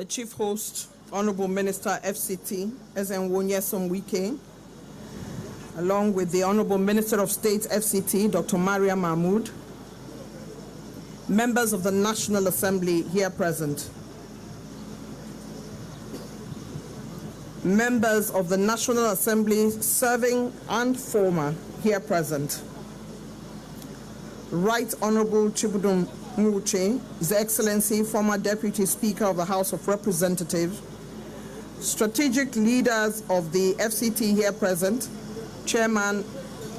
the Chief Host, Honorable Minister FCT, Ezenwonyesom Wike, along with the Honorable Minister of State FCT, Dr. Maria Mahmood, members of the National Assembly here present, members of the National Assembly serving and former here present, Right Honorable Chibudum Nwuche, His Excellency, former Deputy Speaker of the House of Representatives, strategic leaders of the FCT here present, Chairman,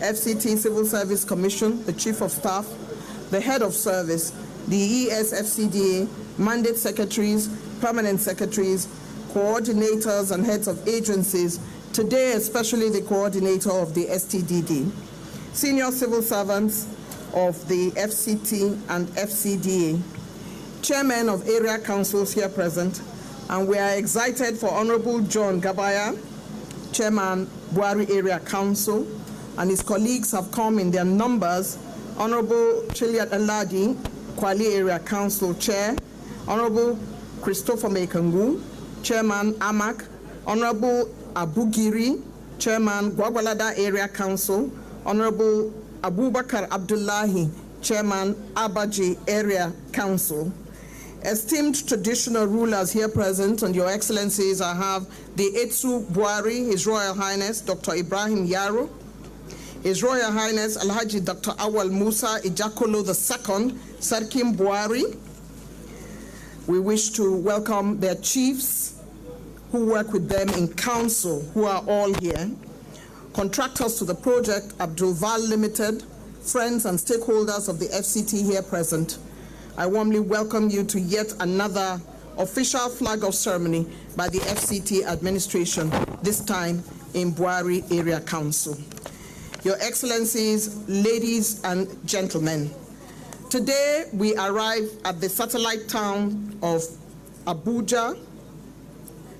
FCT Civil Service Commission, the Chief of Staff, the Head of Service, the ESFCDA, Mandate Secretaries, Permanent Secretaries, Coordinators and Heads of Agencies, today especially the Coordinator of the STDD, Senior Civil Servants of the FCT and FCDA, Chairmen of Area Councils here present, and we are excited for Honorable John Gabaya, Chairman, Bwari Area Council, and his colleagues have come in their numbers, Honorable Chiliat Aladi, Kwali Area Council Chair, Honorable Christopher Mekangu, Chairman, AMAC, Honorable Abugiri, Chairman, Gwagwalada Area Council, Honorable Abubakar Abdullahi, Chairman, Abaji Area Council. Esteemed traditional rulers here present, and Your Excellencies, I have the Etsu Bwari, His Royal Highness Dr. Ibrahim Yaro, His Royal Highness Alhaji Dr. Awal Musa Ijakolo II, Sarkim Bwari. We wish to welcome their chiefs who work with them in council, who are all here. Contractors to the project, Abdul Val Limited, friends and stakeholders of the FCT here present. I warmly welcome you to yet another official flag off ceremony by the FCT administration, this time in Bwari Area Council. Your Excellencies, ladies and gentlemen, today we arrive at the satellite town of Abuja,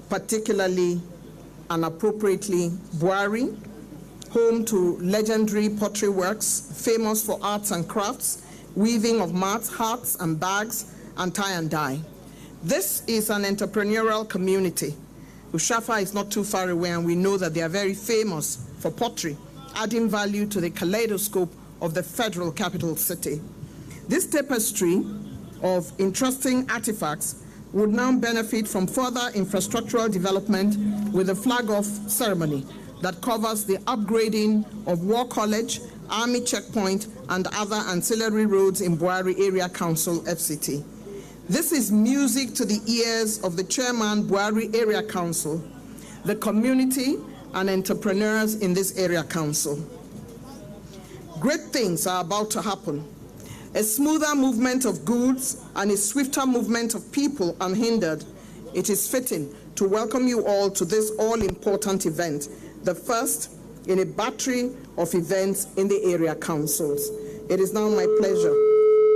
particularly and appropriately Bwari, home to legendary pottery works, famous for arts and crafts, weaving of mats, hats and bags, and tie and dye. This is an entrepreneurial community. Ushafa is not too far away, and we know that they are very famous for pottery, adding value to the kaleidoscope of the federal capital city. This tapestry of interesting artifacts would now benefit from further infrastructural development with a flag-off ceremony that covers the upgrading of War College, Army Checkpoint, and other ancillary roads in Bwari Area Council, FCT. This is music to the ears of the Chairman, Bwari Area Council, the community, and entrepreneurs in this area council. Great things are about to happen. A smoother movement of goods and a swifter movement of people unhindered. It is fitting to welcome you all to this all-important event, the first in a battery of events in the area councils. It is now my pleasure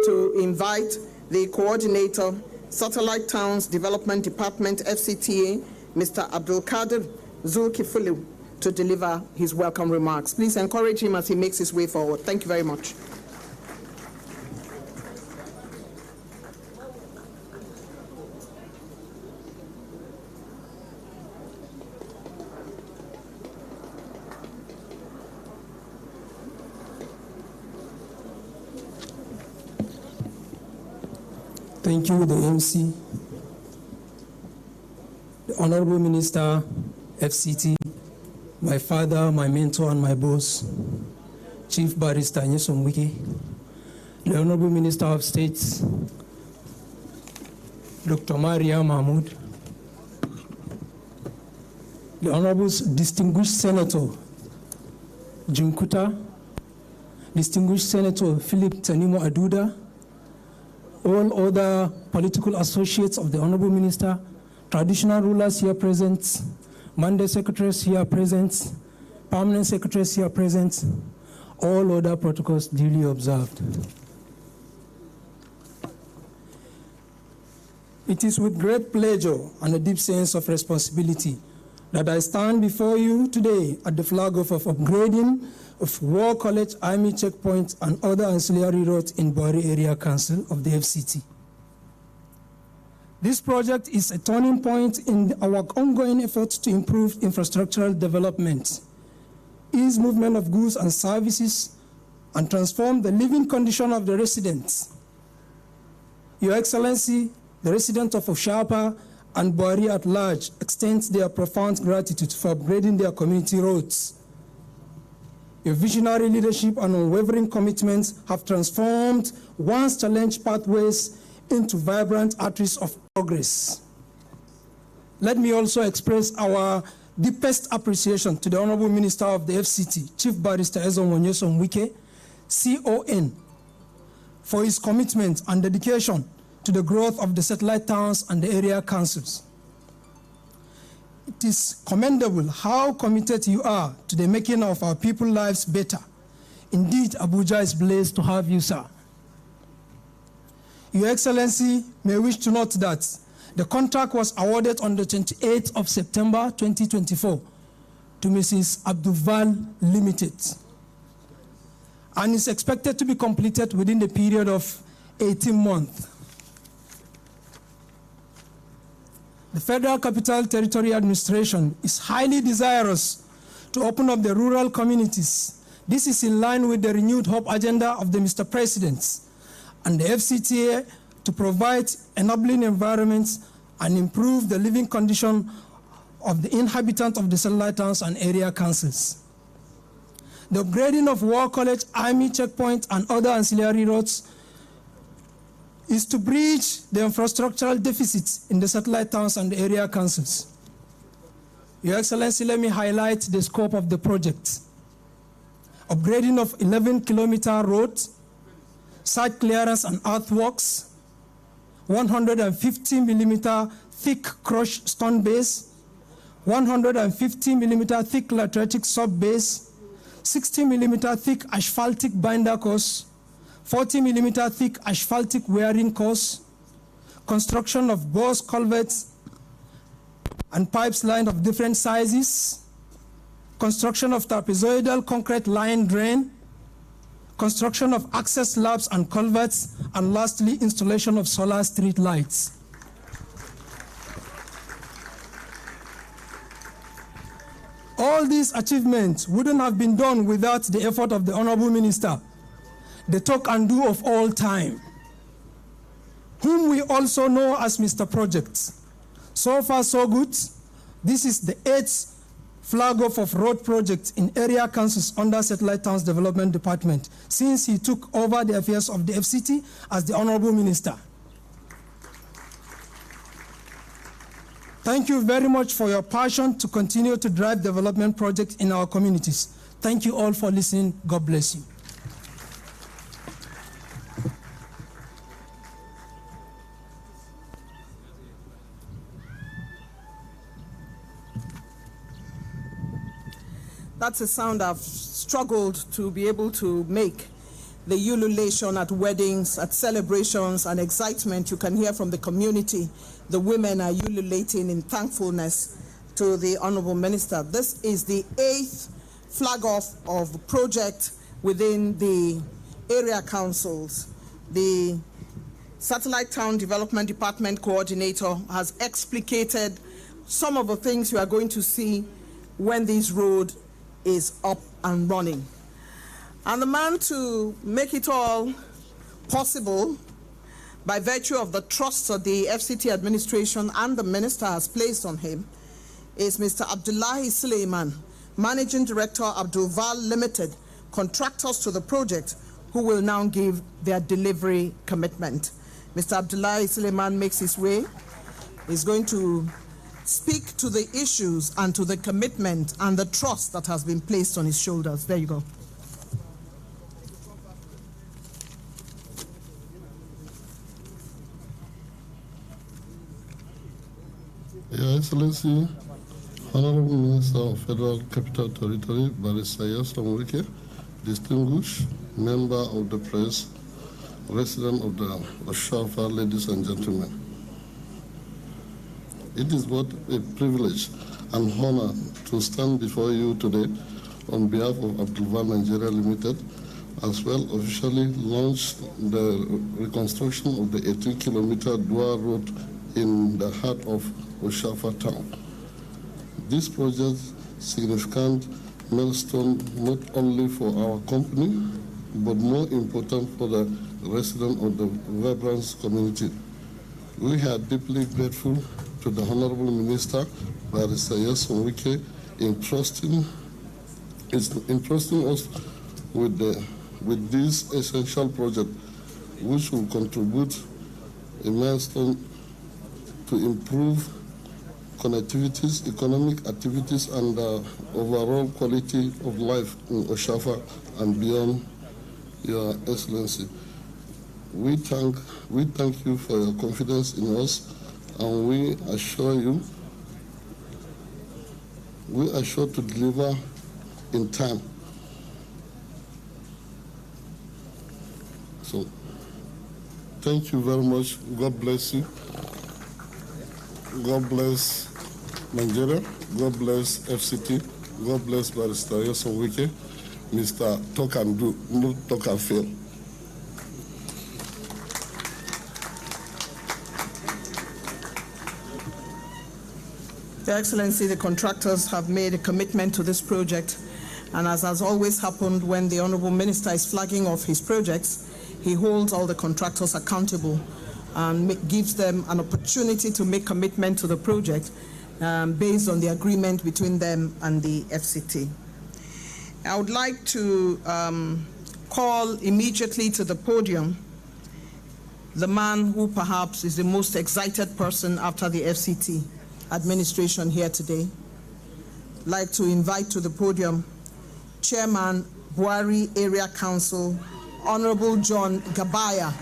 to invite the Coordinator, Satellite Towns Development Department, FCTA, Mr. Abdul Kadir Zulkifulu, to deliver his welcome remarks. Please encourage him as he makes his way forward. Thank you very much. Thank you, the MC, the Honorable Minister, FCT, my father, my mentor, and my boss, Chief Barrister Nyesom Wike, the Honorable Minister of State, Dr. Maria Mahmood, the Honorable Distinguished Senator Junkuta, Distinguished Senator Philip Tanimo Aduda, all other political associates of the Honorable Minister, traditional rulers here present, Mandate Secretaries here present, Permanent Secretaries here present, all other protocols duly observed. It is with great pleasure and a deep sense of responsibility that I stand before you today at the flag of upgrading of War College, Army Checkpoint, and other ancillary roads in Bwari Area Council of the FCT. This project is a turning point in our ongoing efforts to improve infrastructural development, ease movement of goods and services, and transform the living condition of the residents. Your Excellency, the residents of Oshapa and Bwari at large extend their profound gratitude for upgrading their community roads. Your visionary leadership and unwavering commitments have transformed once challenged pathways into vibrant arteries of progress. Let me also express our deepest appreciation to the Honorable Minister of the FCT, Chief Barrister Ezon Wonyeson Wike, CON, for his commitment and dedication to the growth of the satellite towns and the area councils. It is commendable how committed you are to the making of our people's lives better. Indeed, Abuja is blessed to have you, sir. Your Excellency may wish to note that the contract was awarded on the 28th of September 2024 to Mrs. Abdulval Limited and is expected to be completed within the period of 18 months. The Federal Capital Territory Administration is highly desirous to open up the rural communities. This is in line with the renewed hope agenda of the Mr. President and the FCTA to provide enabling environments and improve the living condition of the inhabitants of the satellite towns and area councils. The upgrading of War College, Army Checkpoint, and other ancillary roads is to bridge the infrastructural deficits in the satellite towns and the area councils. Your Excellency, let me highlight the scope of the project. Upgrading of 11-kilometer roads, site clearance and earthworks, 150-millimeter thick crushed stone base, 150-millimeter thick lateritic sub-base, 60-millimeter thick asphaltic binder course, 40-millimeter thick asphaltic wearing course, construction of bores culverts and pipes lined of different sizes, construction of trapezoidal concrete line drain, construction of access slabs and culverts, and lastly, installation of solar street lights. All these achievements wouldn't have been done without the effort of the Honorable Minister, the talk and do of all time, whom we also know as Mr. Project. So far, so good. This is the 8th flag off of road projects in area councils under Satellite Towns Development Department since he took over the affairs of the FCT as the Honorable Minister. Thank you very much for your passion to continue to drive development projects in our communities. Thank you all for listening. God bless you. That's a sound I've struggled to be able to make. The ululation at weddings, at celebrations, and excitement you can hear from the community. The women are ululating in thankfulness to the Honorable Minister. This is the 8th flag off of the project within the area councils. The Satellite Town Development Department Coordinator has explicated some of the things you are going to see when this road is up and running. And the man to make it all possible by virtue of the trust that the FCT administration and the minister has placed on him is Mr. Abdullahi Suleiman, Managing Director, Abdulval Limited, contractors to the project, who will now give their delivery commitment. Mr. Abdullahi Suleiman makes his way. He's going to speak to the issues and to the commitment and the trust that has been placed on his shoulders. There you go. Your Excellency, Honorable Minister of Federal Capital Territory, Barrister Ezon Wike, distinguished member of the press, resident of the Oshapa, ladies and gentlemen. It is both a privilege and honor to stand before you today on behalf of Abdulval Nigeria Limited, as well officially launch the reconstruction of the 18-kilometer dual road in the heart of Oshafa town. This project significant milestone not only for our company, but more important for the residents of the vibrant community. We are deeply grateful to the Honorable Minister, Barrister Yason Wike, in trusting us with this essential project, which will contribute immensely to improve connectivities, economic activities, and overall quality of life in Oshafa and beyond, Your Excellency. We thank you for your confidence in us, and we assure to deliver in time. So, thank you very much. God bless you. God bless Nigeria. God bless FCT. God bless Barrister Yason Wike. Mr. Talk and Do, not talk and fail. Your Excellency, the contractors have made a commitment to this project, and as has always happened when the Honourable Minister is flagging off his projects, he holds all the contractors accountable and gives them an opportunity to make commitment to the project based on the agreement between them and the FCT. I would like to call immediately to the podium the man who perhaps is the most excited person after the FCT administration here today. I'd like to invite to the podium Chairman, Bwari Area Council, Honorable John Gabaya.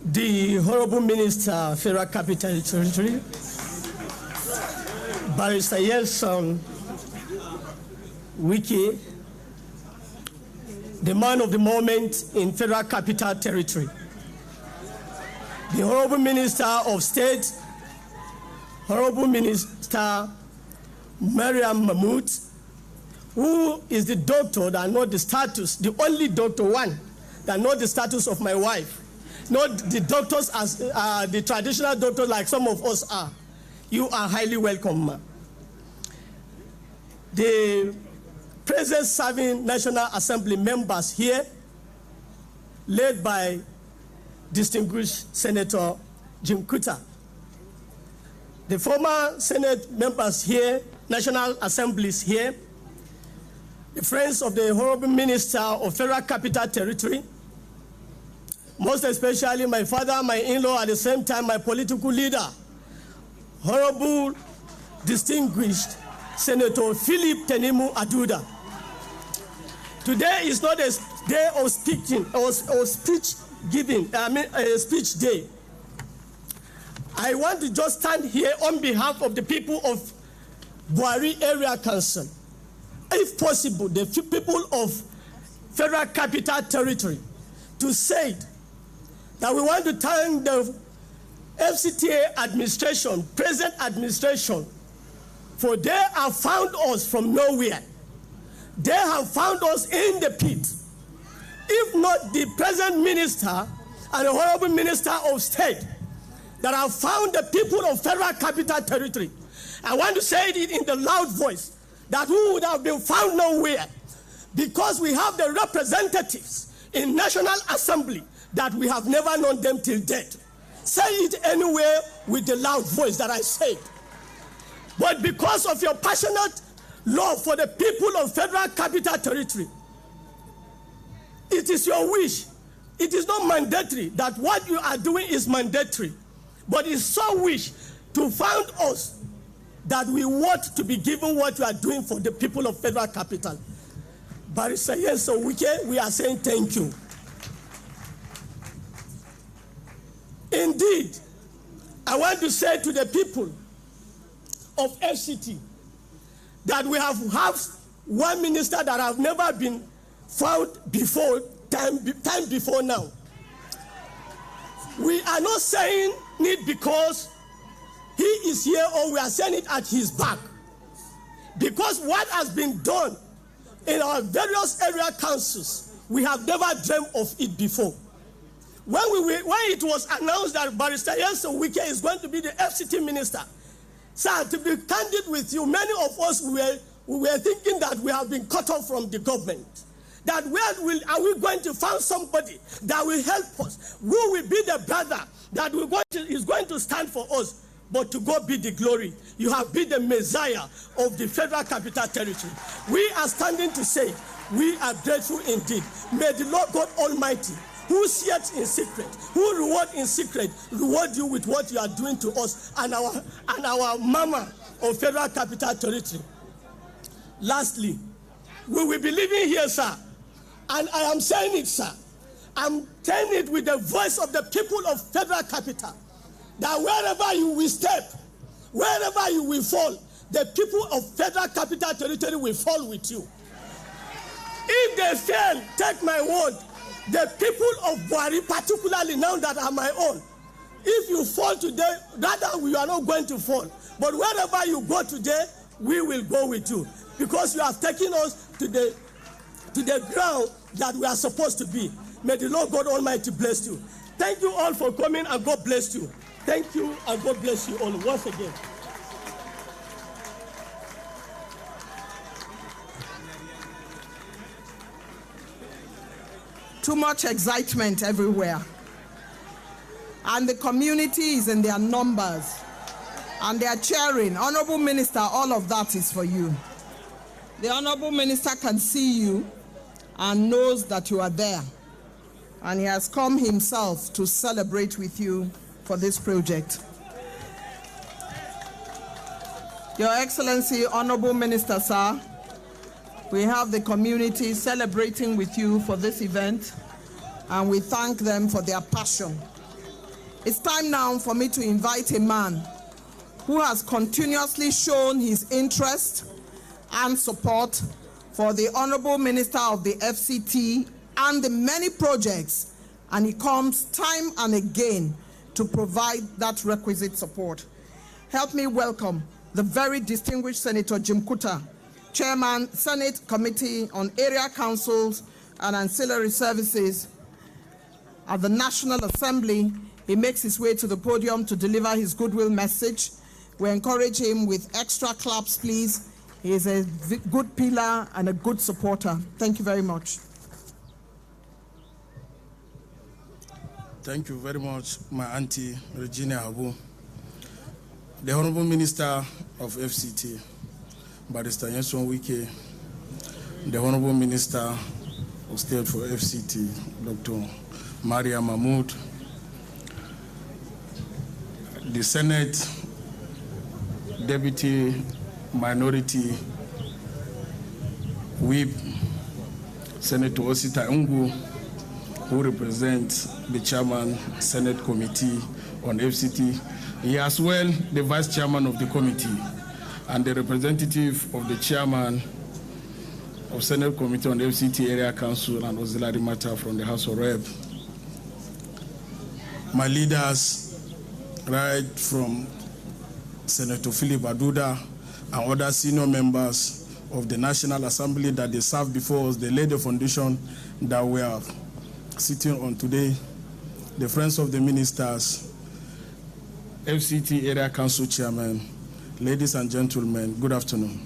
The Honorable Minister, Federal Capital Territory, Barrister Yason Wike, the man of the moment in Federal Capital Territory, the Honorable Minister of State, Honorable Minister Mariam Mahmoud, who is the doctor that knows the status, the only doctor one that knows the status of my wife. Not the doctors as the traditional doctors like some of us are. You are highly welcome, ma'am. The present serving National Assembly members here, led by distinguished Senator Jim Kuta. The former Senate members here, National Assemblies here, the friends of the Honorable Minister of Federal Capital Territory, most especially my father, my in-law, at the same time my political leader, Honorable distinguished Senator Philip Tenimu Aduda. Today is not a day of speaking or speech giving, a speech day. I want to just stand here on behalf of the people of Bwari Area Council, if possible, the people of Federal Capital Territory, to say that we want to thank the FCTA administration, present administration, for they have found us from nowhere. They have found us in the pit. If not the present minister and the Honorable Minister of State that have found the people of Federal Capital Territory, I want to say it in the loud voice, that we would have been found nowhere, because we have the representatives in National Assembly that we have never known them till death. Say it anywhere with the loud voice that I said. But because of your passionate love for the people of Federal Capital Territory, it is your wish. It is not mandatory that what you are doing is mandatory, but it's so wish to find us that we want to be given what you are doing for the people of Federal Capital. Barrister Yason Wike, we are saying thank you. Indeed, I want to say to the people of FCT that we have one minister that have never been found before, time before now. We are not saying it because he is here, or we are saying it at his back. Because what has been done in our various area councils, we have never dreamt of it before. When it was announced that Barrister Yeltsin Wike is going to be the FCT minister, sir, to be candid with you, many of us were thinking that we have been cut off from the government. That are we going to find somebody that will help us? Who will be the brother that is going to stand for us? But to God be the glory. You have been the Messiah of the Federal Capital Territory. We are standing to say we are grateful indeed. May the Lord God Almighty, who seeth in secret, who reward in secret, reward you with what you are doing to us and our mama of Federal Capital Territory. Lastly, we will be living here, sir, and I am saying it, sir. I'm saying it with the voice of the people of Federal Capital, that wherever you will step, wherever you will fall, the people of Federal Capital Territory will fall with you. If they fail, take my word, the people of Bwari, particularly now that are my own, if you fall today, rather we are not going to fall. But wherever you go today, we will go with you, because you have taken us to the ground that we are supposed to be. May the Lord God Almighty bless you. Thank you all for coming, and God bless you. Thank you, and God bless you all once again. Too much excitement everywhere. And the community is in their numbers. And they are cheering. Honorable Minister, all of that is for you. The Honorable Minister can see you and knows that you are there. And he has come himself to celebrate with you for this project. Your Excellency, Honorable Minister, sir, we have the community celebrating with you for this event, and we thank them for their passion. It's time now for me to invite a man who has continuously shown his interest and support for the Honorable Minister of the FCT and the many projects, and he comes time and again to provide that requisite support. Help me welcome the very distinguished Senator Jim Kuta, Chairman, Senate Committee on Area Councils and Ancillary Services at the National Assembly. He makes his way to the podium to deliver his goodwill message. We encourage him with extra claps, please. He is a good pillar and a good supporter. Thank you very much. Thank you very much, my auntie, Regina Habu. The Honorable Minister of FCT, Barrister Yeltsin Wike, the Honorable Minister of State for FCT, Dr. Maria Mahmoud, the Senate Deputy Minority Whip, Senator Osita Ungu, who represents the Chairman Senate Committee on FCT. He as well the Vice Chairman of the committee and the representative of the Chairman of Senate Committee on FCT Area Council and Auxiliary Matter from the House of Rep. My leaders, right from Senator Philip Aduda and other senior members of the National Assembly that they served before us, they laid the foundation that we are sitting on today, the friends of the ministers, FCT Area Council Chairman, ladies and gentlemen, good afternoon.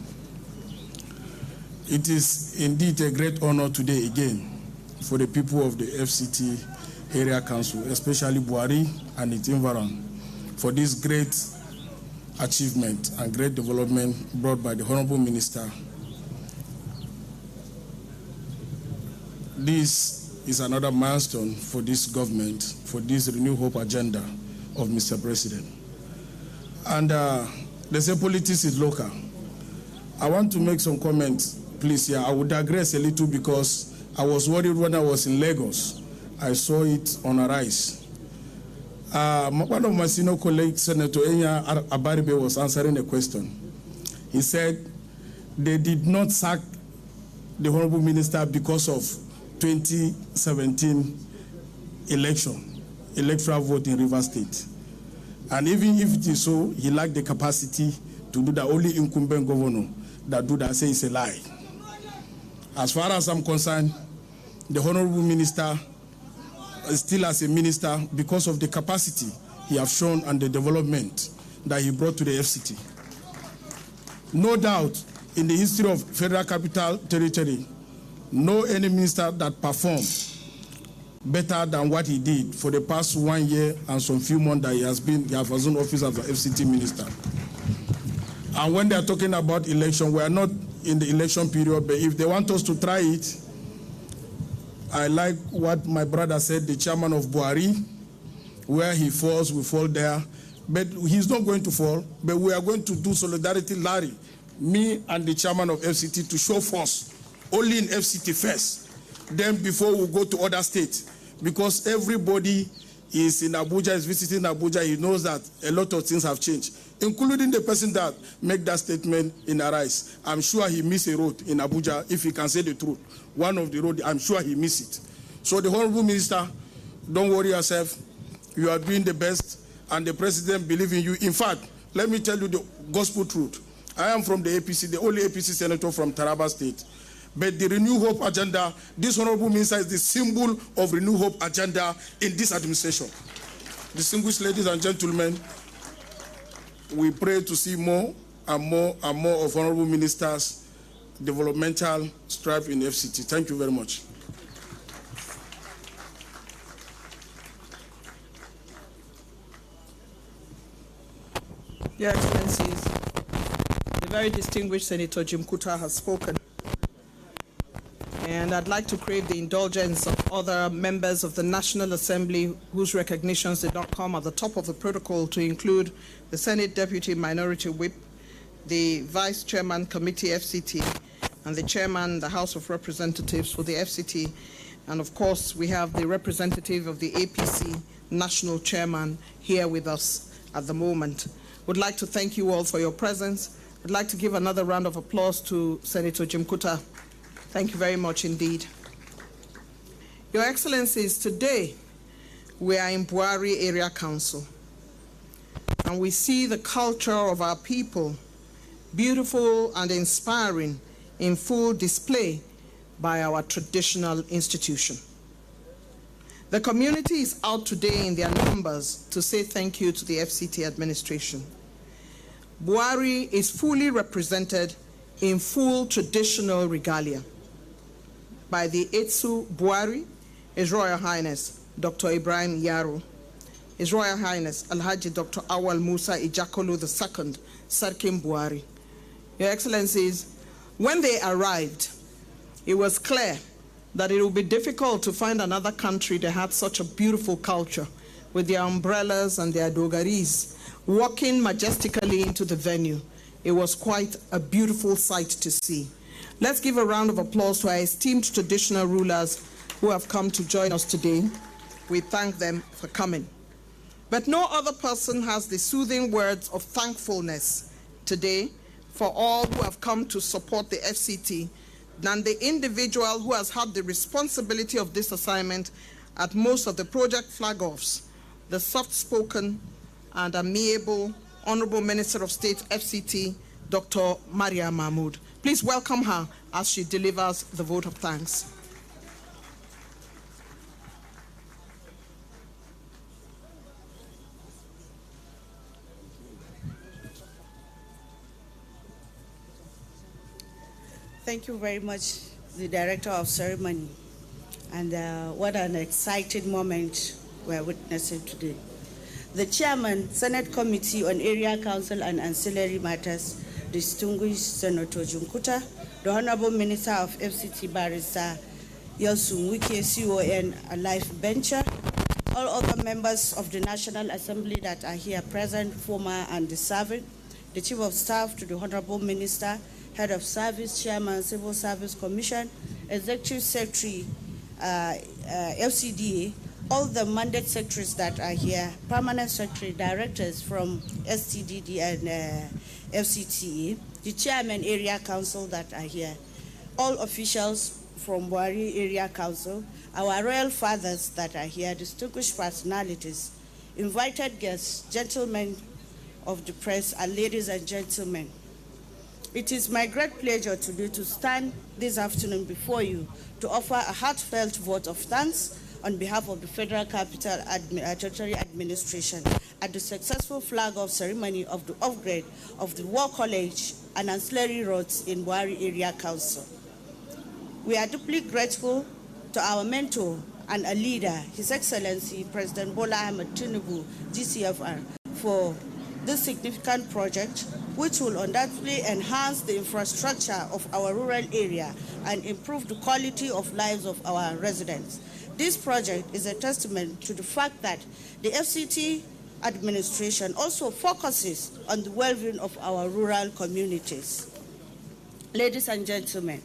It is indeed a great honor today again for the people of the FCT Area Council, especially Bwari and its environment, for this great achievement and great development brought by the Honorable Minister. This is another milestone for this government, for this Renew Hope agenda of Mr. President. And they say politics is local. I want to make some comments, please. Yeah, I would digress a little because I was worried when I was in Lagos. I saw it on a rise. One of my senior colleagues, Senator Enya Abaribe, was answering a question. He said they did not sack the Honorable Minister because of 2017 election. electoral vote in Rivers State. And even if it is so, he lacked the capacity to do that. Only incumbent governor that do that say it's a lie. As far as I'm concerned, the Honorable Minister still as a minister because of the capacity he has shown and the development that he brought to the FCT. No doubt, in the history of Federal Capital Territory, no any minister that performed better than what he did for the past 1 year and some few months that he has assumed office as the FCT minister. And when they are talking about election, we are not in the election period, but if they want us to try it, I like what my brother said, the chairman of Bwari, where he falls, we fall there. But he's not going to fall, but we are going to do solidarity, Larry, me and the chairman of FCT, to show force only in FCT first, then before we go to other states. Because everybody is in Abuja, is visiting Abuja, he knows that a lot of things have changed, including the person that made that statement in Arise. I'm sure he missed a road in Abuja, if he can say the truth. One of the roads, I'm sure he missed it. So the Honorable Minister, don't worry yourself. You are doing the best, and the President believes in you. In fact, let me tell you the gospel truth. I am from the APC, the only APC senator from Taraba State. But the Renew Hope agenda, this Honorable Minister is the symbol of Renew Hope agenda in this administration. Distinguished ladies and gentlemen, we pray to see more and more and more of Honorable Ministers' developmental strive in FCT. Thank you very much. Your Excellencies, the very distinguished Senator Jim Kuta has spoken. And I'd like to crave the indulgence of other members of the National Assembly whose recognitions did not come at the top of the protocol, to include the Senate Deputy Minority Whip, the Vice Chairman Committee FCT, and the Chairman, the House of Representatives for the FCT. And of course, we have the representative of the APC National Chairman here with us at the moment. Would like to thank you all for your presence. I'd like to give another round of applause to Senator Jim Kuta. Thank you very much indeed. Your Excellencies, today we are in Bwari Area Council, and we see the culture of our people, beautiful and inspiring, in full display by our traditional institution. The community is out today in their numbers to say thank you to the FCT administration. Bwari is fully represented in full traditional regalia by the Etsu Bwari, His Royal Highness Dr. Ibrahim Yaro, His Royal Highness Alhaji Dr. Awal Musa Ijakolu II, Sarkin Bwari. Your Excellencies, when they arrived, it was clear that it would be difficult to find another country that had such a beautiful culture, with their umbrellas and their dogaris walking majestically into the venue. It was quite a beautiful sight to see. Let's give a round of applause to our esteemed traditional rulers who have come to join us today. We thank them for coming. But no other person has the soothing words of thankfulness today for all who have come to support the FCT than the individual who has had the responsibility of this assignment at most of the project flag-offs, the soft-spoken and amiable Honorable Minister of State, FCT, Dr. Maria Mahmood. Please welcome her as she delivers the vote of thanks. Thank you very much, the Director of Ceremony. And what an exciting moment we're witnessing today. The Chairman, Senate Committee on Area Council and Ancillary Matters, distinguished Senator Jim Kuta, the Honorable Minister of FCT Barrister Yosu Wike, CON, a life bencher, all other members of the National Assembly that are here present, former and the serving, the Chief of Staff to the Honorable Minister, Head of Service, Chairman, Civil Service Commission, Executive Secretary, FCDA, all the mandate secretaries that are here, permanent secretary, directors from STDD and FCTA, the chairman area council that are here, all officials, from Bwari Area Council, our royal fathers that are here, distinguished personalities, invited guests, gentlemen of the press, and ladies and gentlemen. It is my great pleasure today to stand this afternoon before you to offer a heartfelt vote of thanks on behalf of the Federal Capital Territory Administration at the successful flag-off ceremony of the upgrade of the War College and ancillary roads in Bwari Area Council. We are deeply grateful to our mentor and a leader, His Excellency President Bola Ahmed Tinubu, GCFR, for this significant project, which will undoubtedly enhance the infrastructure of our rural area and improve the quality of lives of our residents. This project is a testament to the fact that the FCT administration also focuses on the well-being of our rural communities. Ladies and gentlemen,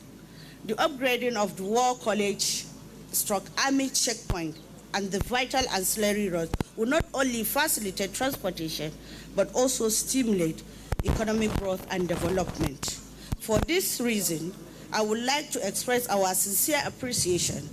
the upgrading of the War College Army checkpoint and the vital ancillary roads will not only facilitate transportation, but also stimulate economic growth and development. For this reason, I would like to express our sincere appreciation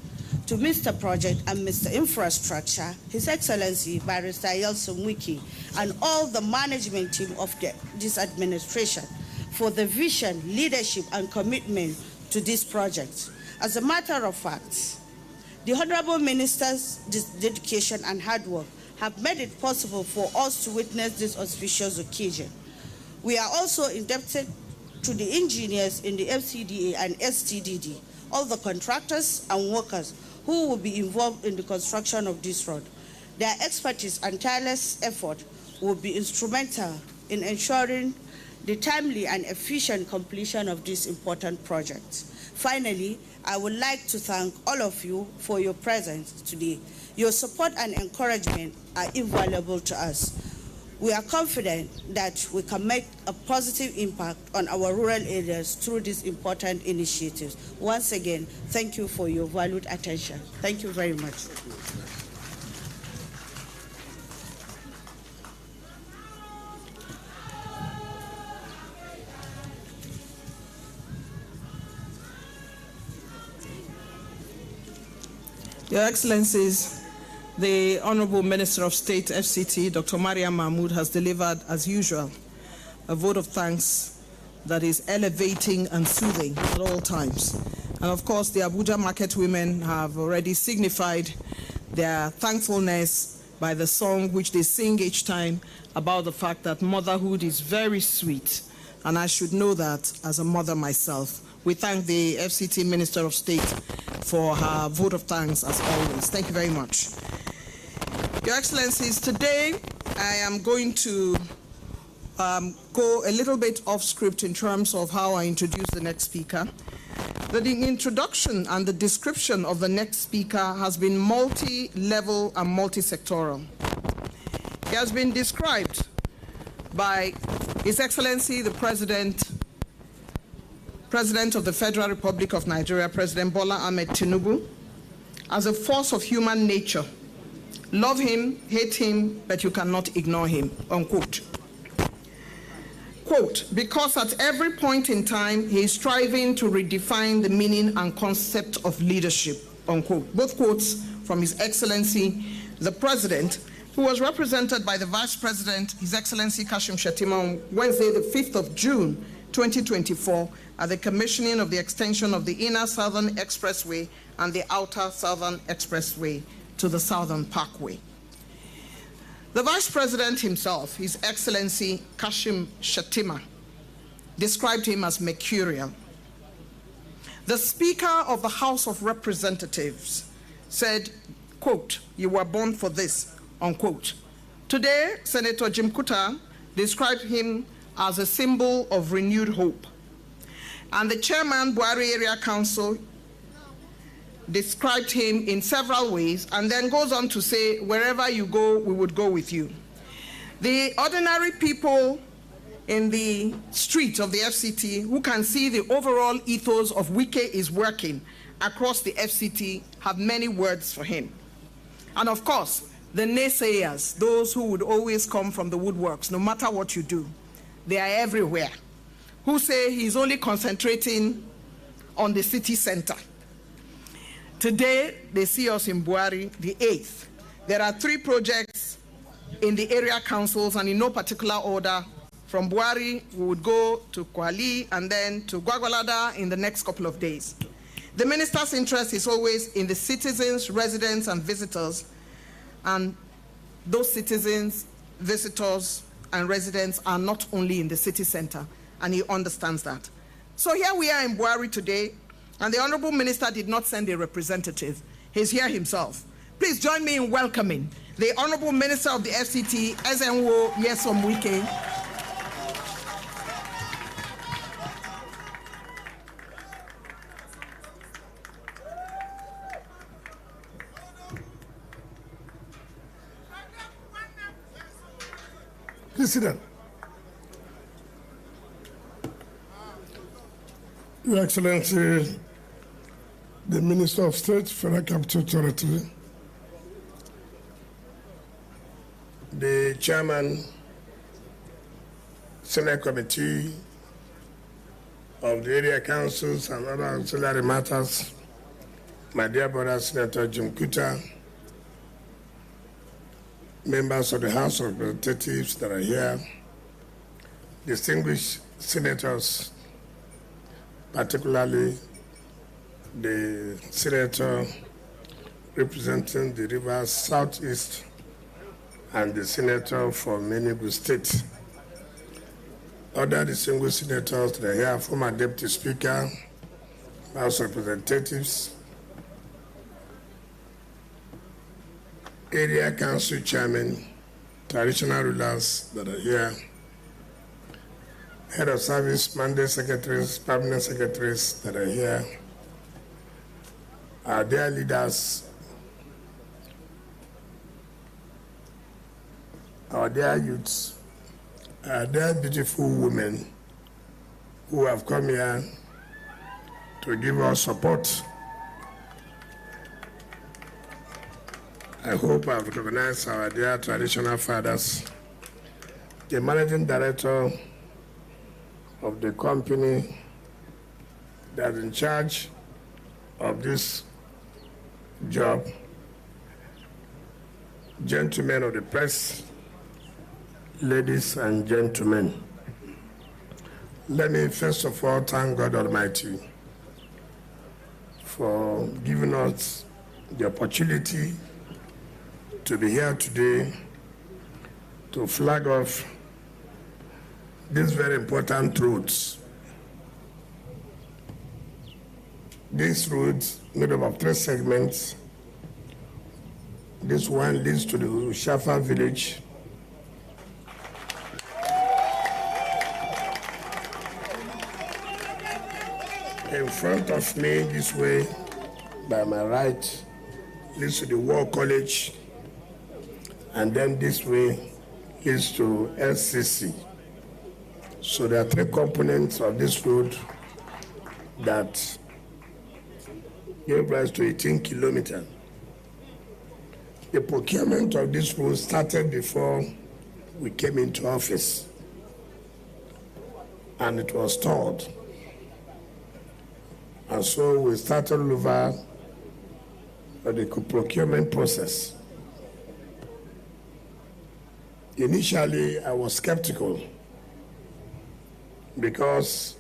to Mr. Project and Mr. Infrastructure, His Excellency Barrister Yeltsin Wiki, and all the management team of this administration for the vision, leadership, and commitment to this project. As a matter of fact, the Honorable Minister's dedication and hard work have made it possible for us to witness this auspicious occasion. We are also indebted to the engineers in the FCDA and STDD, all the contractors and workers who will be involved in the construction of this road. Their expertise and tireless effort will be instrumental in ensuring the timely and efficient completion of this important project. Finally, I would like to thank all of you for your presence today. Your support and encouragement are invaluable to us. We are confident that we can make a positive impact on our rural areas through these important initiatives. Once again, thank you for your valued attention. Thank you very much. Your Excellencies, the Honorable Minister of State, FCT, Dr. Mariam Mahmoud, has delivered, as usual, a vote of thanks that is elevating and soothing at all times. And of course, the Abuja market women have already signified their thankfulness by the song which they sing each time about the fact that motherhood is very sweet. And I should know that as a mother myself. We thank the FCT Minister of State for her vote of thanks as always. Thank you very much. Your Excellencies, today I am going to go a little bit off script in terms of how I introduce the next speaker. The introduction and the description of the next speaker has been multi-level and multi-sectoral. He has been described by His Excellency the President of the Federal Republic of Nigeria, President Bola Ahmed Tinubu, as a force of human nature. Love him, hate him, but you cannot ignore him, unquote. Quote, because at every point in time, he is striving to redefine the meaning and concept of leadership, unquote. Both quotes from His Excellency, the President, who was represented by the Vice President, His Excellency Kashim Shettima, on Wednesday, the 5th of June, 2024, at the commissioning of the extension of the Inner Southern Expressway and the Outer Southern Expressway to the Southern Parkway. The Vice President himself, His Excellency Kashim Shettima, described him as mercurial. The Speaker of the House of Representatives said, quote, you were born for this, unquote. Today, Senator Jim Kuta described him as a symbol of renewed hope. And the chairman, Bwari Area Council, described him in several ways and then goes on to say, wherever you go, we would go with you. The ordinary people in the street of the FCT who can see the overall ethos of Wike is working across the FCT have many words for him. And of course, the naysayers, those who would always come from the woodworks, no matter what you do, they are everywhere, who say he's only concentrating on the city center. Today, they see us in Bwari, the 8th. There are 3 projects in the area councils, and in no particular order. From Bwari, we would go to Kwali and then to Gwagwalada in the next couple of days. The minister's interest is always in the citizens, residents, and visitors. And those citizens, visitors, and residents are not only in the city center, and he understands that. So here we are in Bwari today, and the Honorable Minister did not send a representative. He's here himself. Please join me in welcoming the Honorable Minister of the FCT, Ezenwo Nyesom Wike. Please sit down. Your Excellency, the Minister of State, Federal Capital Territory, the Chairman, Senate Committee of the Area Councils and other ancillary matters, my dear brother Senator Jim Kuta, members of the House of Representatives that are here, distinguished senators, particularly the senator representing the Rivers Southeast and the senator from Enugu State. Other distinguished senators that are here, former Deputy Speaker, House of Representatives, Area Council Chairman, traditional rulers that are here, Head of Service, Mandate Secretaries, Permanent Secretaries that are here, our dear leaders, our dear youths, our dear beautiful women who have come here to give us support. I hope I've recognized our dear traditional fathers, the managing director of the company that's in charge of this job, gentlemen of the press, ladies and gentlemen. Let me first of all thank God Almighty for giving us the opportunity to be here today to flag off these very important roads. These roads made up of 3 segments. This one leads to the Shafa village. In front of me, this way, by my right, leads to the War College, and then this way leads to LCC. So there are 3 components of this road that gave rise to 18 kilometers. The procurement of this road started before we came into office, and it was stalled. And so we started over the procurement process. Initially, I was skeptical because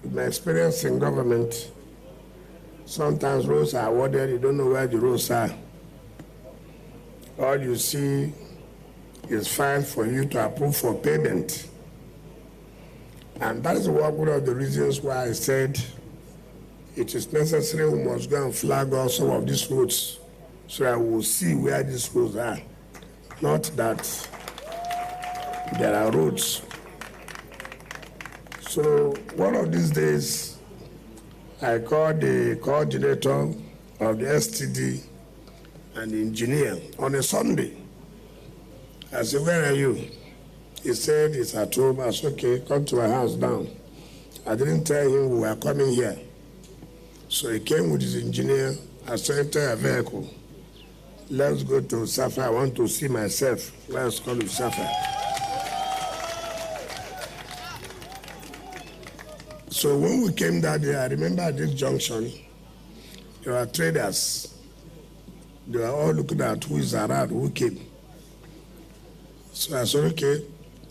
with my experience in government, sometimes roads are awarded, you don't know where the roads are. All you see is filed for you to approve for payment. And that is one of the reasons why I said it is necessary we must go and flag off some of these roads so that we will see where these roads are. Not that there are roads. So one of these days, I called the coordinator of the STD and the engineer on a Sunday. I said, where are you? He said, he's at home. I said, okay, come to my house down. I didn't tell him we were coming here. So he came with his engineer. I said, enter a vehicle. Let's go to Safa. I want to see myself. Let's go to Safa. So when we came that day, I remember at this junction, There were traders. They were all looking at who is around, who came. So I said, okay,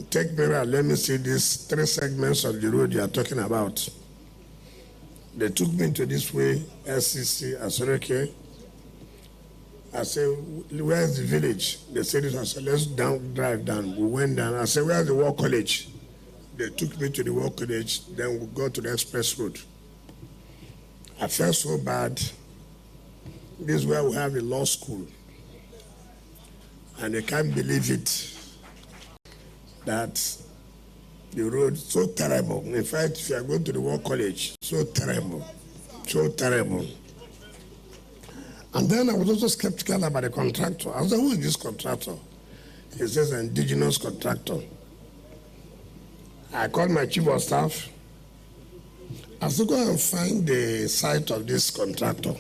take me around, let me see these 3 segments of the road you are talking about. They took me to this way, SCC. I said, okay. I said, where's the village? They said, I said, let's drive down. We went down. I said, where's the War College? They took me to the War College. Then we go to the express road. I felt so bad. This is where we have a law school. And I can't believe it, that the road so terrible. In fact, if you are going to the War College, so terrible, so terrible. And then I was also skeptical about the contractor. I said, who is this contractor? He says, indigenous contractor. I called my chief of staff. I said, go and find the site of this contractor.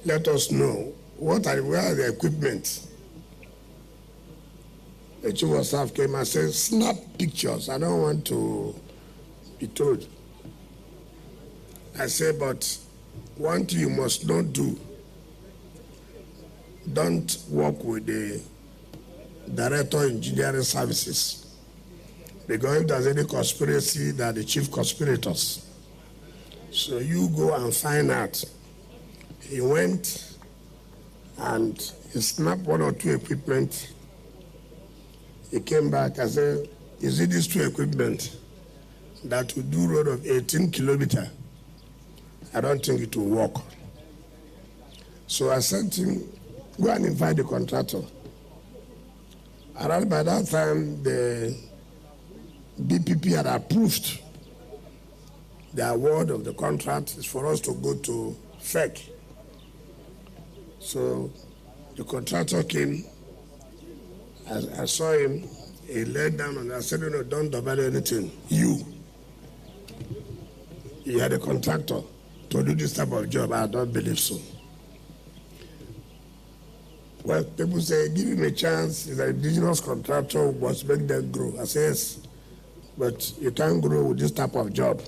Let us know where are the equipment. The chief of staff came and said, snap pictures. I don't want to be told. I said, but one thing you must not do, don't work with the director of engineering services. Because if there's any conspiracy, they're the chief conspirators. So you go and find out. He went and he snapped 1 or 2 equipment. He came back and said, is it these 2 equipment that will do road of 18 kilometers? I don't think it will work. So I sent him, go and invite the contractor. Around by that time, the BPP had approved the award of the contract is for us to go to FEC. So the contractor came. I saw him. He laid down and I said, no, don't double anything. You are the contractor to do this type of job. I don't believe so. Well, people say, give him a chance. He's an indigenous contractor who must make them grow. I say, yes, but you can't grow with this type of job.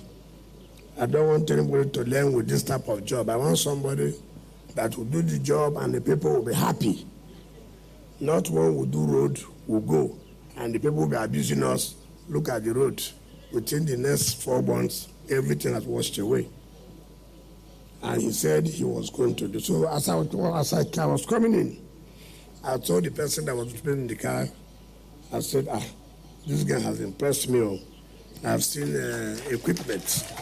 I don't want anybody to learn with this type of job. I want somebody that will do the job and the people will be happy. Not one will do road, will go, and the people will be abusing us. Look at the road. Within the next 4 months, everything has washed away. And he said he was going to do. So as I was coming in, I told the person that was in the car, I said, this guy has impressed me. I've seen equipment.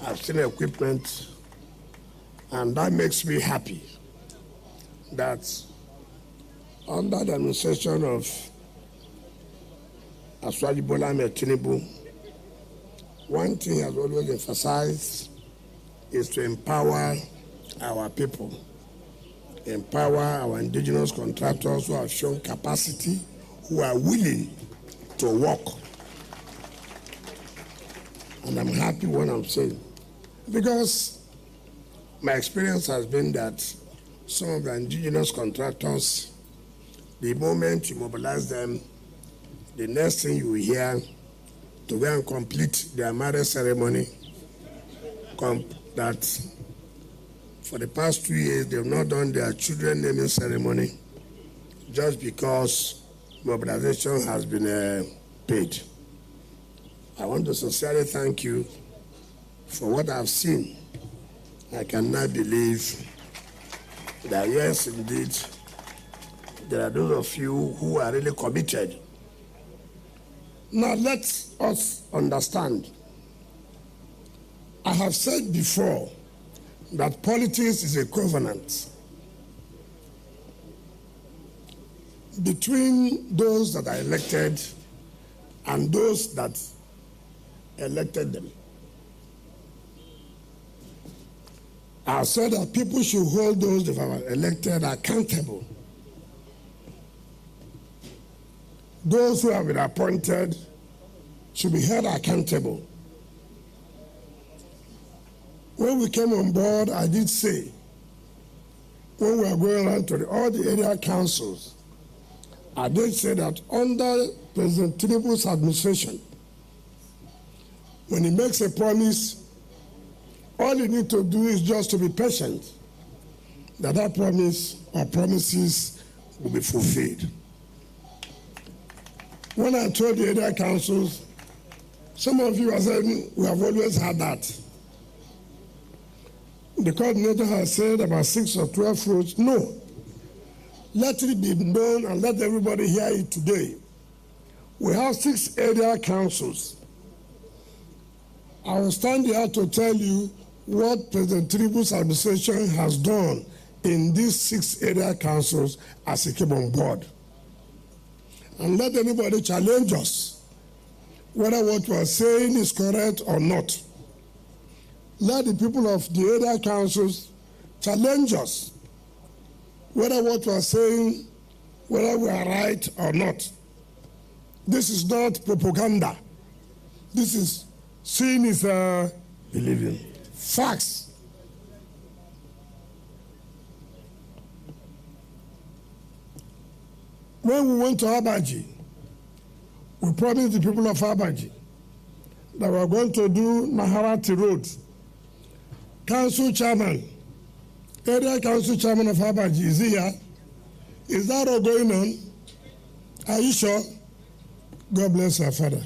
I've seen equipment, and that makes me happy that under the administration of Asiwaju Bola Ahmed Tinubu, one thing has always emphasized is to empower our people, empower our indigenous contractors who have shown capacity, who are willing to work. And I'm happy what I'm saying, because my experience has been that some of the indigenous contractors, the moment you mobilize them, the next thing you will hear, to go and complete their marriage ceremony, that for the past 2 years they've not done their children naming ceremony just because mobilization has been paid. I want to sincerely thank you for what I've seen. I cannot believe that, yes, indeed, there are those of you who are really committed. Now, let us understand. I have said before that politics is a covenant between those that are elected and those that elected them. I said that people should hold those that are elected accountable. Those who have been appointed should be held accountable. When we came on board, I did say, when we were going around to all the area councils, I did say that under President Tinubu's administration, when he makes a promise, All you need to do is just to be patient, that promise or promises will be fulfilled. When I told the area councils, some of you are saying, we have always had that. The coordinator has said about 6 or 12 roads. No. Let it be known and let everybody hear it today. We have 6 area councils. I will stand here to tell you what President Tinubu's administration has done in these 6 area councils as he came on board. And let anybody challenge us, whether what we are saying is correct or not. Let the people of the area councils challenge us, whether what we are saying, whether we are right or not. This is not propaganda. This is seeing is believing. Facts. When we went to Abaji, we promised the people of Abaji that we are going to do Maharati Road. Council chairman, area council chairman of Abaji is here. Is that all going on? Are you sure? God bless our father.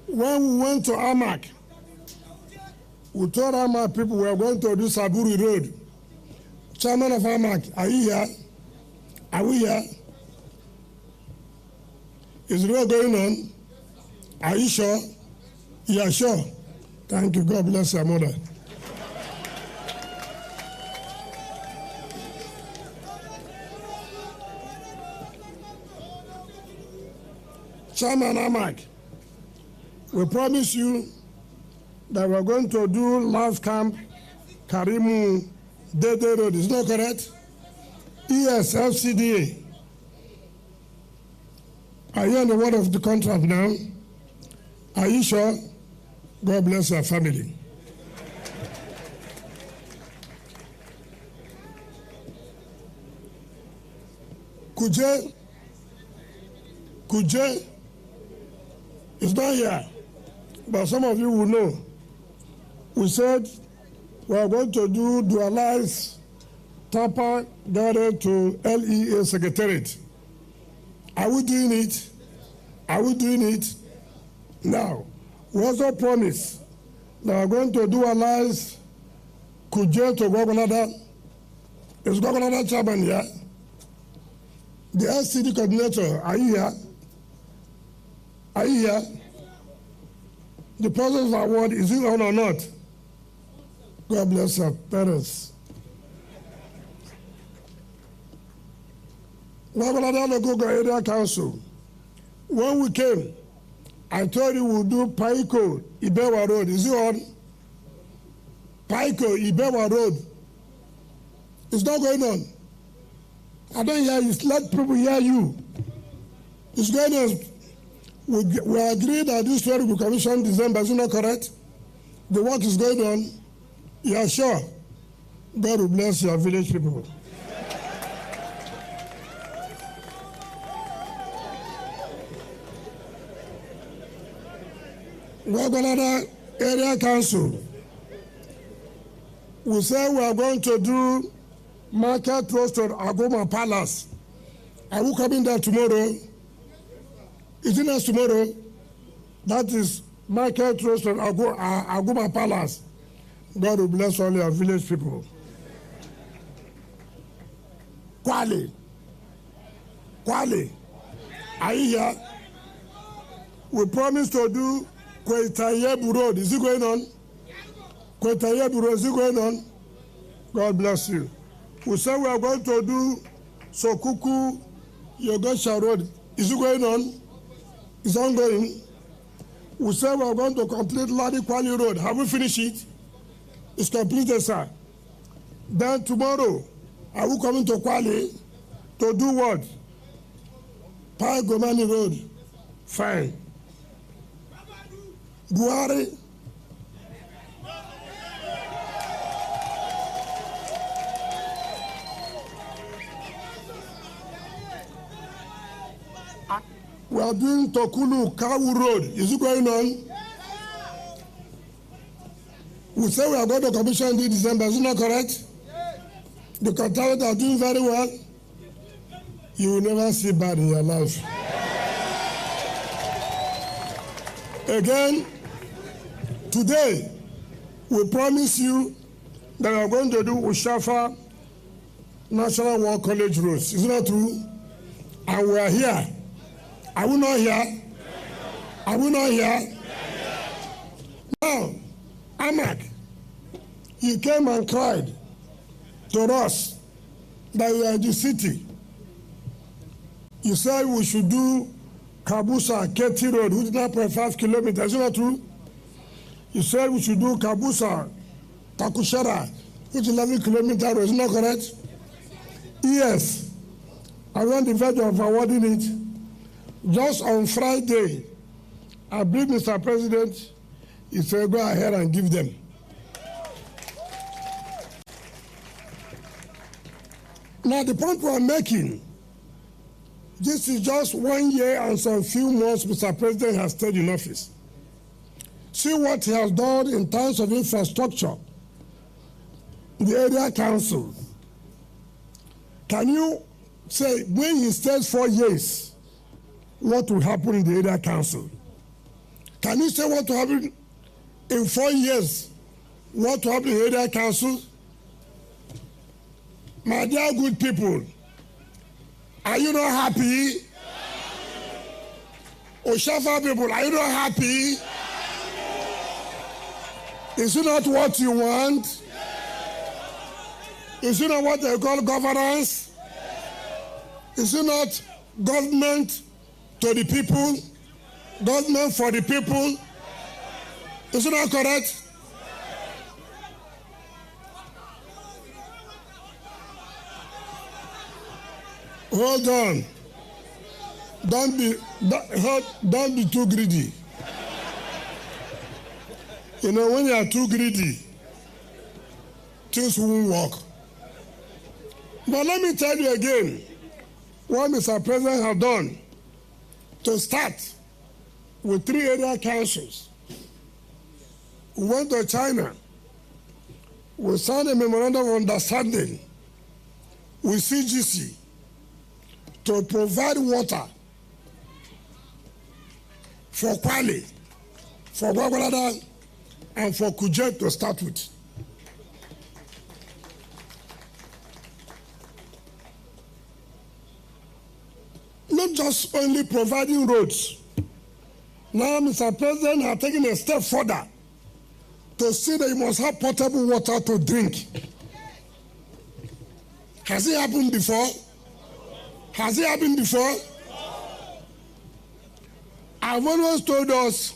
When we went to Amak, we told Amak people we are going to do Saburi Road. Chairman of Amak, are you here? Are we here? Is the road going on? Are you sure? Yeah, sure. Thank you. God bless your mother. Chairman Amak, we promise you that we're going to do Love Camp Karimu Dede Road. Is that correct? Yes, FCDA. Are you on the word of the contract now? Are you sure? God bless your family. Kuje is not here, but some of you will know. We said we are going to do dualize Tapa Garden to LEA Secretariat. Are we doing it? Are we doing it? Now, we also promise that we are going to dualize Kuje to Gogonada. Is Gogonada chairman here? The SCD coordinator, are you here? Are you here? The President's Award, is it on or not? God bless our parents. Gogonada Local Area Council. When we came, I told you we'll do Paiko Ibewa Road. Is it on? Paiko Ibewa Road. It's not going on. I don't hear you. Let people hear you. It's going on. We agreed that this road will be commissioned December. Is it not correct? The work is going on. You are sure? God will bless your village people. Gogonada Area Council. We say we are going to do Market Road to Agoma Palace. Are we coming there tomorrow? Is it next tomorrow? That is Market Road to Agoma Palace. God will bless all your village people. Kwale. Are you here? We promise to do Kwetayebu Road. Is it going on? Kwetayebu Road, is it going on? God bless you. We said we are going to do Sokuku Yogosha Road. Is it going on? It's ongoing. We said we are going to complete Ladi Kwali Road. Have we finished it? It's completed, sir. Then tomorrow, are we coming to Kwali to do what? Pai Gomani Road. Fine. Bwari. are doing Tokulu Kawu Road. Is it going on? We say we are going to commission in December. Is it not correct? The contractors are doing very well. You will never see bad in your life. Again, today, we promise you that we are going to do Ushafa National War College roads. Is it not true? And we are here. Are we not here? Are we not here? Now, Amak, you came and cried to us that we are in the city. You said we should do Kabusa Keti Road, which is 9.5 kilometers. Is it not true? You said we should do Kabusa Takushara, which is 11 kilometers. Is it not correct? Yes. I was on the verge of awarding it. Just on Friday, I briefed Mr. President. He said, go ahead and give them. Now, the point we are making, this is just 1 year and some few months Mr. President has stayed in office. See what he has done in terms of infrastructure, the area council. Can you say, when he stays 4 years, what will happen in the area council? Can you say what will happen in 4 years? What will happen in the area council? My dear good people, are you not happy? Oshafa people, are you not happy? Is it not what you want? Is it not what they call governance? Is it not government to the people? Government for the people? Is it not correct? Hold on. Don't be too greedy. You know, when you are too greedy, things won't work. But let me tell you again what Mr. President has done to start with 3 area councils. We went to China. We signed a memorandum of understanding with CGC to provide water for Kwale, for Gwagwalada, and for Kuje to start with. Not just only providing roads. Now, Mr. President has taken a step further to see that you must have potable water to drink. Has it happened before? Has it happened before? I've always told us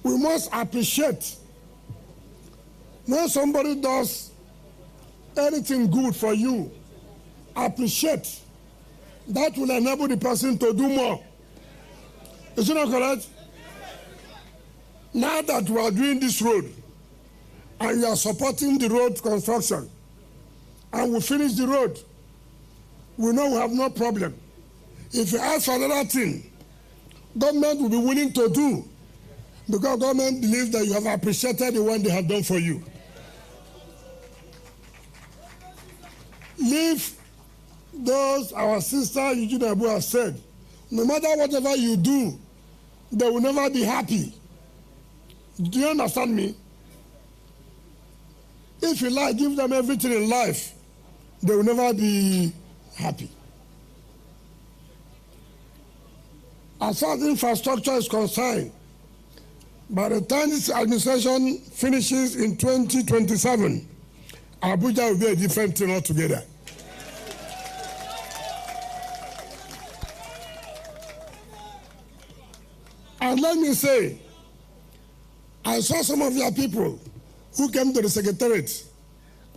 we must appreciate when somebody does anything good for you. Appreciate. That will enable the person to do more. Is it not correct? Now that we are doing this road and you are supporting the road construction and we finish the road, we know we have no problem. If you ask for another thing, government will be willing to do because government believes that you have appreciated the one they have done for you. Leave those, our sister Eugene Abu has said, no matter whatever you do, they will never be happy. Do you understand me? If you like, give them everything in life, they will never be happy. As far as infrastructure is concerned, by the time this administration finishes in 2027, Abuja will be a different thing altogether. And let me say, I saw some of your people who came to the secretariat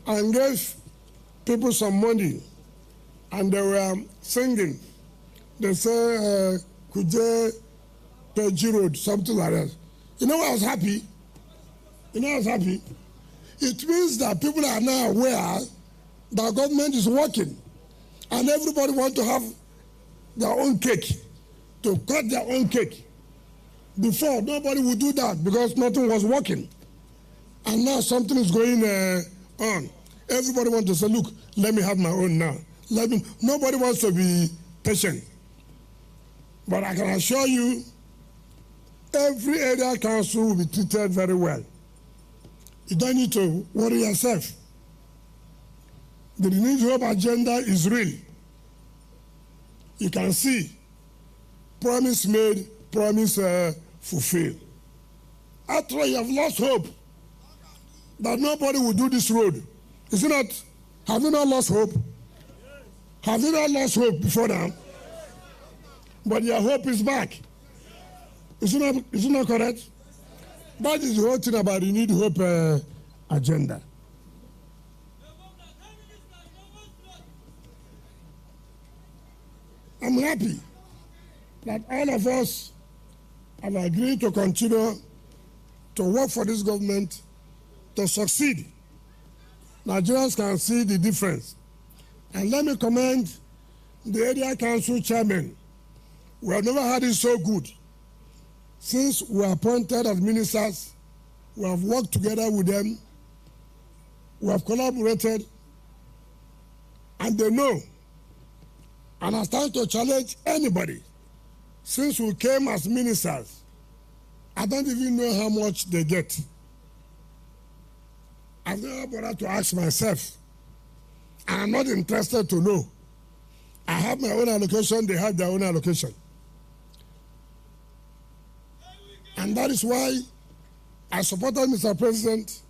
and gave people some money, and they were singing. They say, Kuje Peji Road, something like that. You know, I was happy. You know, I was happy. It means that people are now aware that government is working, and everybody wants to have their own cake to cut their own cake. Before, nobody would do that because nothing was working. And now something is going on. Everybody wants to say, look, let me have my own now. Nobody wants to be patient. But I can assure you, every area council will be treated very well. You don't need to worry yourself. The renewed hope agenda is real. You can see promise made, promise fulfilled. After all, you have lost hope that nobody will do this road. Is it not? Have you not lost hope? Have you not lost hope before now? But your hope is back. Is it not correct? That is the whole thing about the renewed hope agenda. I'm happy that all of us have agreed to continue to work for this government to succeed. Nigerians can see the difference. And let me commend the area council chairman. We have never had it so good. Since we were appointed as ministers, we have worked together with them, we have collaborated, and they know. And I stand to challenge anybody. Since we came as ministers, I don't even know how much they get. I've never bothered to ask myself. And I'm not interested to know. I have my own allocation, they have their own allocation. And that is why I supported Mr. President,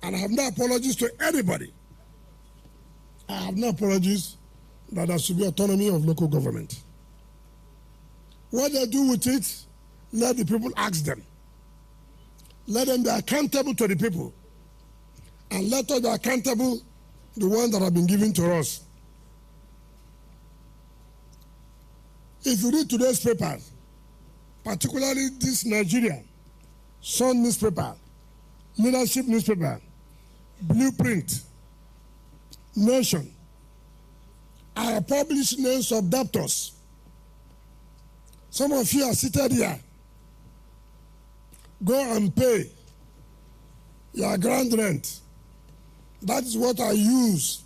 and I have no apologies to anybody. I have no apologies that there should be autonomy of local government. What they do with it, let the people ask them. Let them be accountable to the people. And let us be accountable the ones that have been given to us. If you read today's papers, particularly this Nigeria, Sun newspaper, Leadership newspaper, Blueprint, Nation, I have published names of debtors. Some of you are seated here. Go and pay your ground rent. That is what I use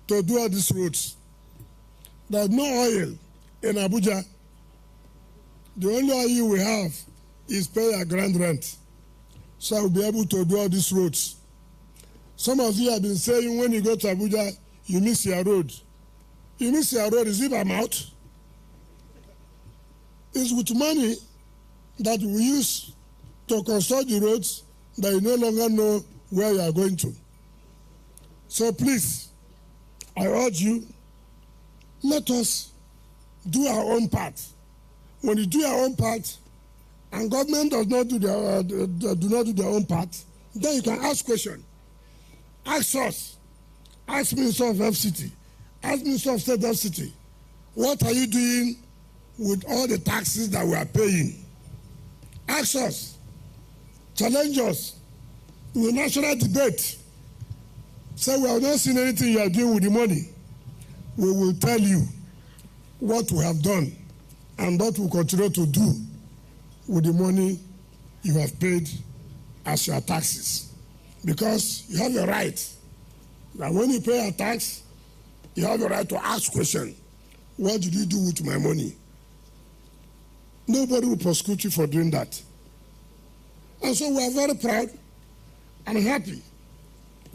to do all these roads. There's no oil in Abuja. The only oil we have is pay your ground rent. So I'll be able to do all these roads. Some of you have been saying when you go to Abuja, you miss your road. You miss your road, is it by mouth? It's with money that we use to construct the roads that you no longer know where you are going to. So please, I urge you, let us do our own part. When you do your own part, and government does not do their own part, then you can ask questions. Ask us, ask Minister of FCT, ask Minister of State FCT, what are you doing with all the taxes that we are paying? Ask us, challenge us in the national debate. Say we have not seen anything you are doing with the money. We will tell you what we have done and what we continue to do with the money you have paid as your taxes. Because you have a right that when you pay a tax, you have a right to ask questions. What did you do with my money? Nobody will prosecute you for doing that. And so we are very proud and happy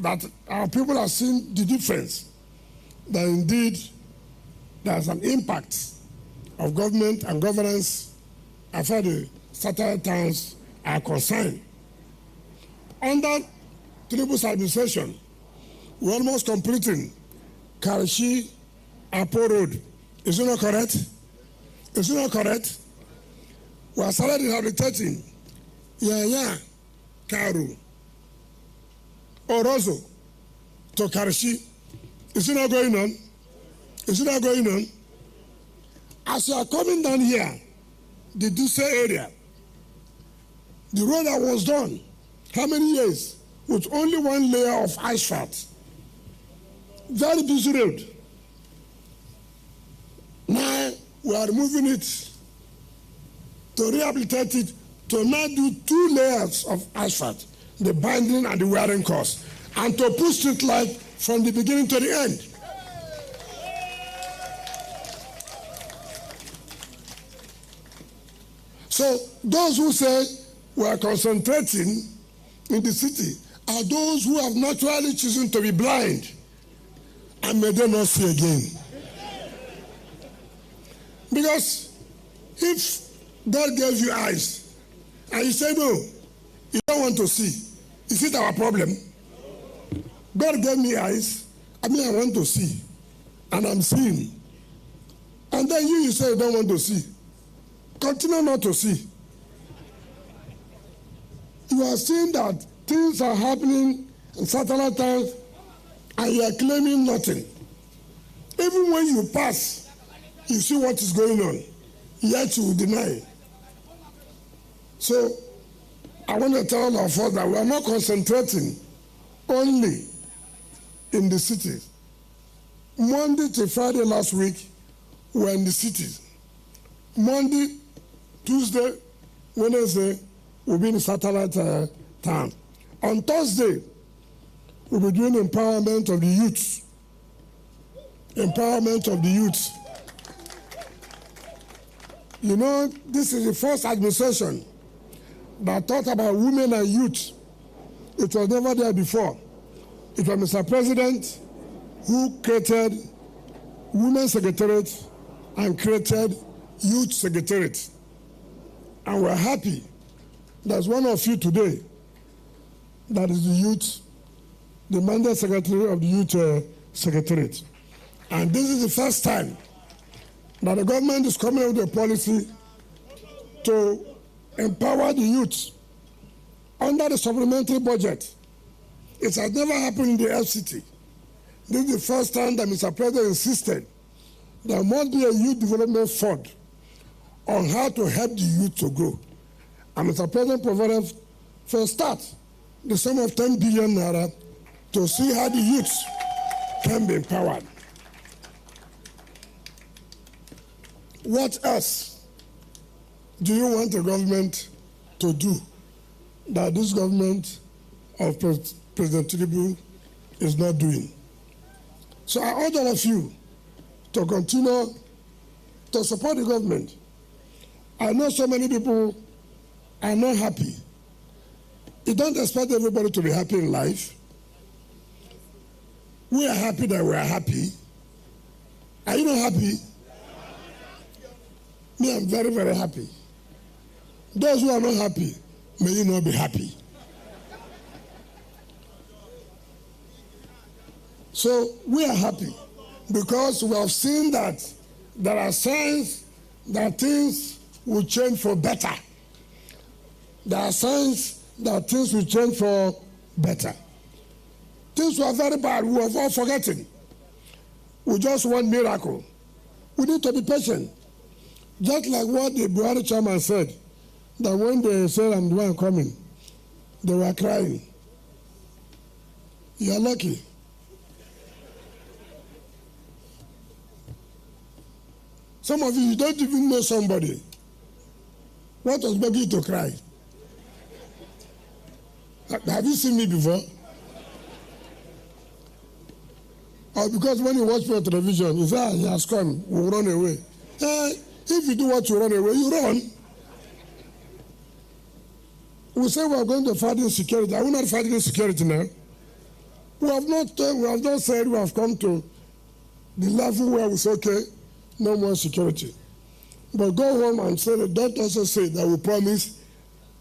that our people have seen the difference, that indeed there's an impact of government and governance as far as the satellite towns are concerned. Under Tinubu's administration, we're almost completing Karachi Apo Road. Is it not correct? Is it not correct? We are started rehabilitating Yaya, Karu, Orozo to Karachi. Is it not going on? Is it not going on? As you are coming down here, the Duse area, the road that was done, how many years? With only one layer of asphalt. Very busy road. Now we are removing it to rehabilitate it, to now do 2 layers of asphalt, the binding and the wearing course, and to put street light from the beginning to the end. So those who say we are concentrating in the city are those who have naturally chosen to be blind, and may they not see again. Because if God gave you eyes and you say no, you don't want to see, is it our problem? God gave me eyes, I want to see, and I'm seeing. And then you say you don't want to see. Continue not to see. You are seeing that things are happening in satellite towns and you are claiming nothing. Even when you pass, you see what is going on, yet you will deny. So I want to tell all of us that we are not concentrating only in the cities. Monday to Friday last week, we were in the cities. Monday, Tuesday, Wednesday, we'll be in satellite town. On Thursday, we'll be doing empowerment of the youth. Empowerment of the youth. You know, this is the first administration that thought about women and youth. It was never there before. It was Mr. President who created Women's Secretariat and created Youth Secretariat. And we're happy there's one of you today that is the youth, the mandate secretary of the Youth Secretariat. And this is the first time that the government is coming up with a policy to empower the youth under the supplementary budget. It has never happened in the FCT. This is the first time that Mr. President insisted there must be a youth development fund on how to help the youth to grow. And Mr. President provided for a start the sum of 10 billion naira to see how the youth can be empowered. What else do you want the government to do that this government of President Tinubu is not doing? So I urge all of you to continue to support the government. I know so many people are not happy. You don't expect everybody to be happy in life. We are happy that we are happy. Are you not happy? Me, I'm very, very happy. Those who are not happy, may you not be happy. So we are happy because we have seen that there are signs that things will change for better. There are signs that things will change for better. Things were very bad. We have all forgotten. We just want miracle. We need to be patient. Just like what the Bwari chairman said, that when they said I'm the one coming, they were crying. You are lucky. Some of you don't even know somebody. What was making you to cry? Have you seen me before? Or because when you watch me on television, you say, he has come, we'll run away. If you do what you run away, you run. We say we are going to fight insecurity. Are we not fighting insecurity now? We have not said we have come to the level where we say, okay, no more security. But go home and say that. Don't also say that we promise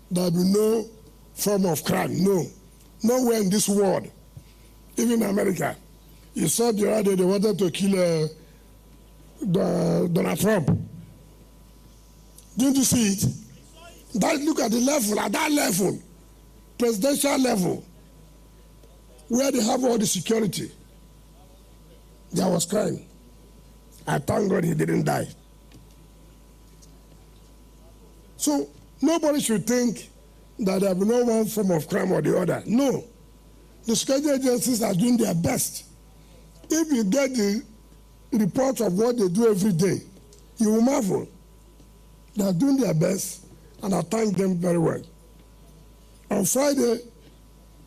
there will be no form of crime. No. Nowhere in this world, even in America. You saw the other day they wanted to kill Donald Trump. Didn't you see it? Look at the level, at that level, presidential level, where they have all the security. There was crime. I thank God he didn't die. So nobody should think that there will be no one form of crime or the other. No. The security agencies are doing their best. If you get the report of what they do every day, you will marvel. They are doing their best and I thank them very well. On Friday,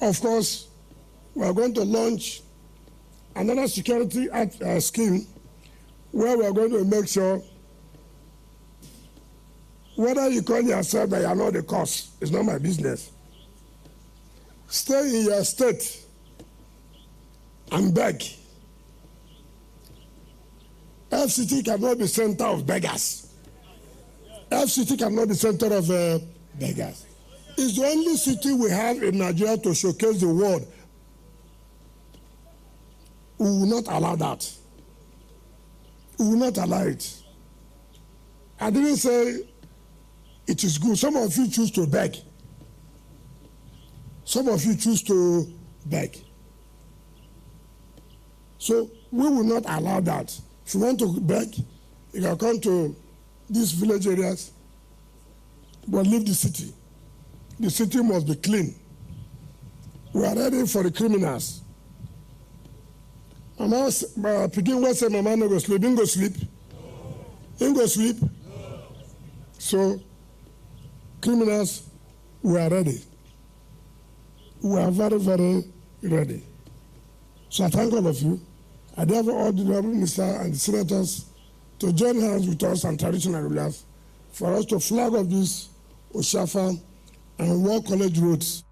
of course, we are going to launch another security scheme where we are going to make sure whether you call yourself that you are not the cause, it's not my business. Stay in your state and beg. FCT cannot be center of beggars. FCT cannot be center of beggars. It's the only city we have in Nigeria to showcase the world. We will not allow that. We will not allow it. I didn't say it is good. Some of you choose to beg. Some of you choose to beg. So we will not allow that. If you want to beg, you can come to these village areas, but leave the city. The city must be clean. We are ready for the criminals. Mama picking what say mama no go sleep, him go sleep. Him go sleep. So criminals, we are ready. We are very, very ready. So I thank all of you. I therefore all the honorable minister and the senators to join hands with us and traditional rulers for us to flag off this Oshafa and War College roads.